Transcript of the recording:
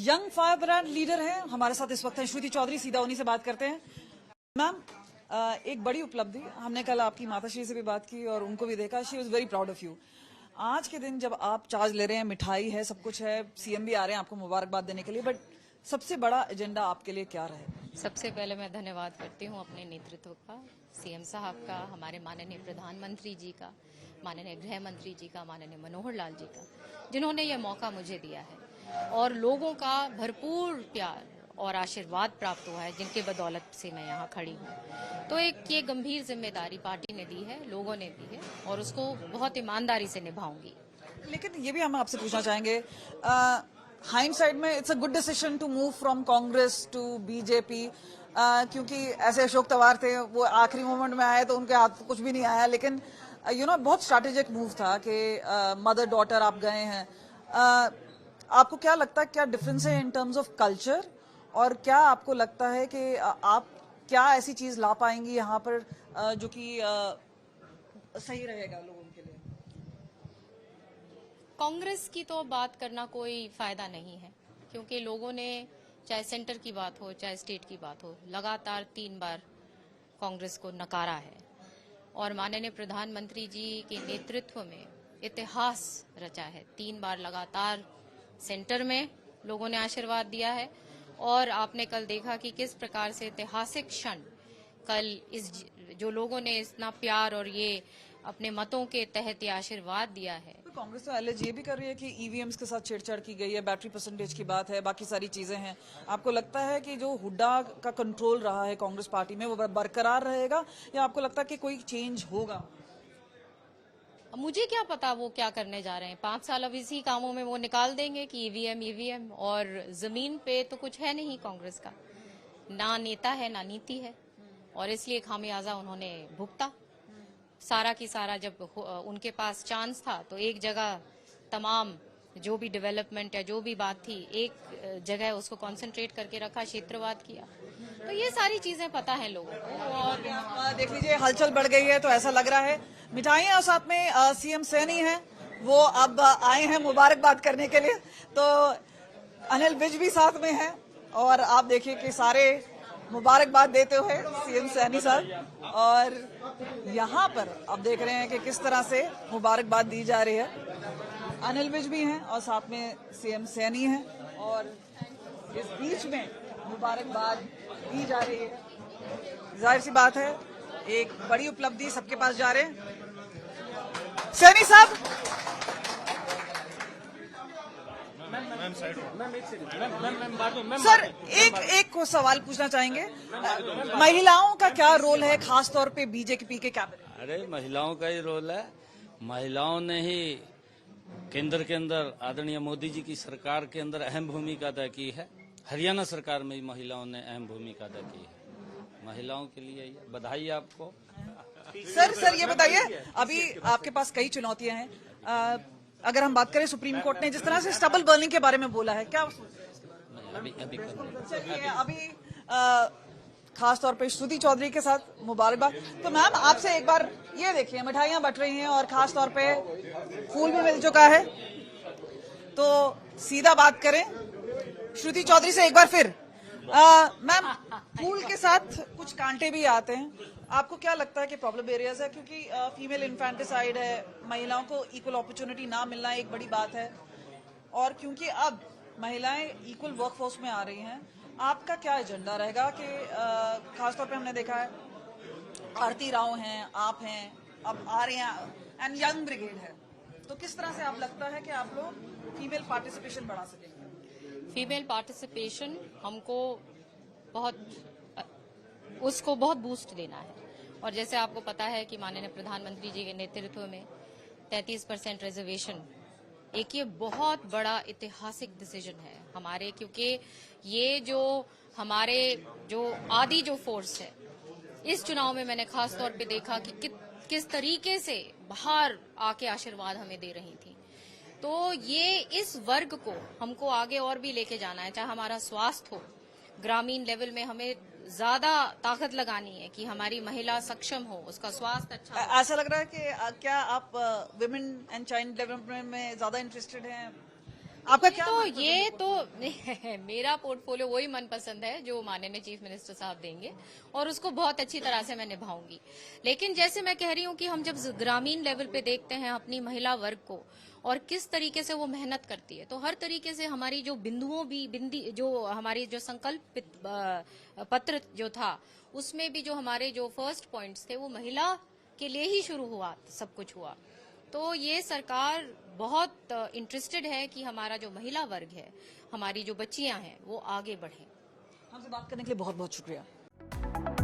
Young fire brand leader हैं हमारे साथ इस वक्त हैं श्रुति चौधरी। सीधा उन्हीं से बात करते हैं। मैम, एक बड़ी उपलब्धि, हमने कल आपकी माताश्री से भी बात की और उनको भी देखा। She was very proud of you. आज के दिन जब आप चार्ज ले रहे हैं, मिठाई है, सब कुछ है, सीएम भी आ रहे हैं आपको मुबारकबाद देने के लिए, बट सबसे बड़ा एजेंडा आपके लिए क्या रहेगा? सबसे पहले मैं धन्यवाद करती हूँ अपने नेतृत्व का, सीएम साहब का, हमारे माननीय प्रधानमंत्री जी का, माननीय गृह मंत्री जी का, माननीय मनोहर लाल जी का, जिन्होंने यह मौका मुझे दिया है और लोगों का भरपूर प्यार और आशीर्वाद प्राप्त हुआ है, जिनके बदौलत से मैं यहाँ खड़ी हूँ। तो एक ये गंभीर जिम्मेदारी पार्टी ने दी है, लोगों ने दी है और उसको बहुत ईमानदारी से निभाऊंगी। लेकिन ये भी हम आपसे पूछना चाहेंगे, हाइंडसाइड में it's a good decision to move from Congress to BJP, क्योंकि ऐसे अशोक तंवर थे, वो आखिरी मोमेंट में आए तो उनके हाथ कुछ भी नहीं आया, लेकिन बहुत स्ट्रैटेजिक मूव था कि मदर डॉटर आप गए हैं। आपको क्या लगता है, क्या डिफरेंस है इन टर्म्स ऑफ कल्चर, और क्या आपको लगता है कि आप क्या ऐसी चीज ला पाएंगी यहाँ पर जो कि सही रहेगा लोगों के लिए? कांग्रेस की तो बात करना कोई फायदा नहीं है, क्योंकि लोगों ने, चाहे सेंटर की बात हो चाहे स्टेट की बात हो, लगातार 3 बार कांग्रेस को नकारा है और माननीय प्रधानमंत्री जी के नेतृत्व में इतिहास रचा है। 3 बार लगातार सेंटर में लोगों ने आशीर्वाद दिया है और आपने कल देखा कि किस प्रकार से ऐतिहासिक क्षण कल इस जो लोगों ने इतना प्यार और ये अपने मतों के तहत ये आशीर्वाद दिया है। तो कांग्रेस तो एलिज ये भी कर रही है कि ईवीएम्स के साथ छेड़छाड़ की गई है, बैटरी परसेंटेज की बात है, बाकी सारी चीजें हैं। आपको लगता है कि जो हुड्डा का कंट्रोल रहा है कांग्रेस पार्टी में वो बरकरार रहेगा, या आपको लगता है कि कोई चेंज होगा? मुझे क्या पता वो क्या करने जा रहे हैं। 5 साल अब इसी कामों में वो निकाल देंगे कि ईवीएम, और जमीन पे तो कुछ है नहीं कांग्रेस का, ना नेता है ना नीति है, और इसलिए खामियाजा उन्होंने भुगता। सारा की सारा जब उनके पास चांस था तो एक जगह तमाम जो भी डेवलपमेंट है, जो भी बात थी, एक जगह उसको कंसंट्रेट करके रखा, क्षेत्रवाद किया। तो ये सारी चीजें पता है लोगों को। और आप देख लीजिए, हलचल बढ़ गई है, तो ऐसा लग रहा है मिठाइयाँ और साथ में सीएम सैनी हैं, वो अब आए हैं मुबारकबाद करने के लिए। तो अनिल विज भी साथ में हैं और आप देखिए कि सारे मुबारकबाद देते हुए सीएम सैनी साहब, और यहाँ पर आप देख रहे हैं कि किस तरह से मुबारकबाद दी जा रही है। अनिल विज भी हैं और साथ में सीएम सैनी हैं, और इस बीच में मुबारकबाद दी जा रही है। जाहिर सी बात है, एक बड़ी उपलब्धि सबके पास जा रहे हैं। सैनी साहब, सर एक को सवाल पूछना चाहेंगे, महिलाओं का क्या रोल है खास तौर पे बीजेपी के कैबिनेट? अरे महिलाओं का ही रोल है। महिलाओं ने ही केंद्र के अंदर आदरणीय मोदी जी की सरकार के अंदर अहम भूमिका अदा की है। हरियाणा सरकार में महिलाओं ने अहम भूमिका अदा की है। महिलाओं के लिए बधाई आपको। सर ये बताइए, अभी आपके पास कई चुनौतियां हैं। अगर हम बात करें, सुप्रीम कोर्ट ने जिस तरह से स्टबल बर्निंग के बारे में बोला है, क्या अभी खास तौर पे श्रुति चौधरी के साथ मुबारकबाद। तो मैम, आपसे एक बार ये देखिए, मिठाइयां बट रही हैं और खास तौर पे फूल भी मिल चुका है, तो सीधा बात करें श्रुति चौधरी से एक बार फिर। मैम, फूल के साथ कुछ कांटे भी आते हैं, आपको क्या लगता है कि प्रॉब्लम एरियाज है? क्योंकि फीमेल इन्फेंटिसाइड है, महिलाओं को इक्वल अपॉर्चुनिटी ना मिलना एक बड़ी बात है, और क्योंकि अब महिलाएं इक्वल वर्कफोर्स में आ रही हैं, आपका क्या एजेंडा रहेगा? कि खासतौर पे हमने देखा है आरती राव हैं, आप हैं, अब आ रहे हैं, एंड यंग ब्रिगेड है, तो किस तरह से आप लगता है कि आप लोग फीमेल पार्टिसिपेशन बढ़ा सकेंगे? फीमेल पार्टिसिपेशन हमको उसको बहुत बूस्ट देना है, और जैसे आपको पता है कि माननीय प्रधानमंत्री जी के नेतृत्व में 33% रिजर्वेशन एक ये बहुत बड़ा ऐतिहासिक डिसीजन है हमारे, क्योंकि ये जो हमारे जो आदि जो फोर्स है, इस चुनाव में मैंने खास तौर पे देखा कि किस तरीके से बाहर आके आशीर्वाद हमें दे रही थी। तो ये इस वर्ग को हमको आगे और भी लेके जाना है, चाहे हमारा स्वास्थ्य हो, ग्रामीण लेवल में हमें ज्यादा ताकत लगानी है कि हमारी महिला सक्षम हो, उसका स्वास्थ्य अच्छा हो। ऐसा लग रहा है कि क्या आप विमेन एंड चाइल्ड डेवलपमेंट में ज्यादा इंटरेस्टेड हैं? आपका क्या तो ये तो मेरा पोर्टफोलियो वही मनपसंद है जो माननीय चीफ मिनिस्टर साहब देंगे और उसको बहुत अच्छी तरह से मैं निभाऊंगी। लेकिन जैसे मैं कह रही हूँ कि हम जब ग्रामीण लेवल पे देखते हैं अपनी महिला वर्ग को और किस तरीके से वो मेहनत करती है, तो हर तरीके से हमारी जो बिंदी जो हमारी जो संकल्प पत्र जो था उसमें भी जो हमारे जो फर्स्ट पॉइंट्स थे वो महिला के लिए ही शुरू हुआ, सब कुछ हुआ। तो ये सरकार बहुत इंटरेस्टेड है कि हमारा जो महिला वर्ग है, हमारी जो बच्चियां हैं वो आगे बढ़ें। हमसे बात करने के लिए बहुत बहुत शुक्रिया।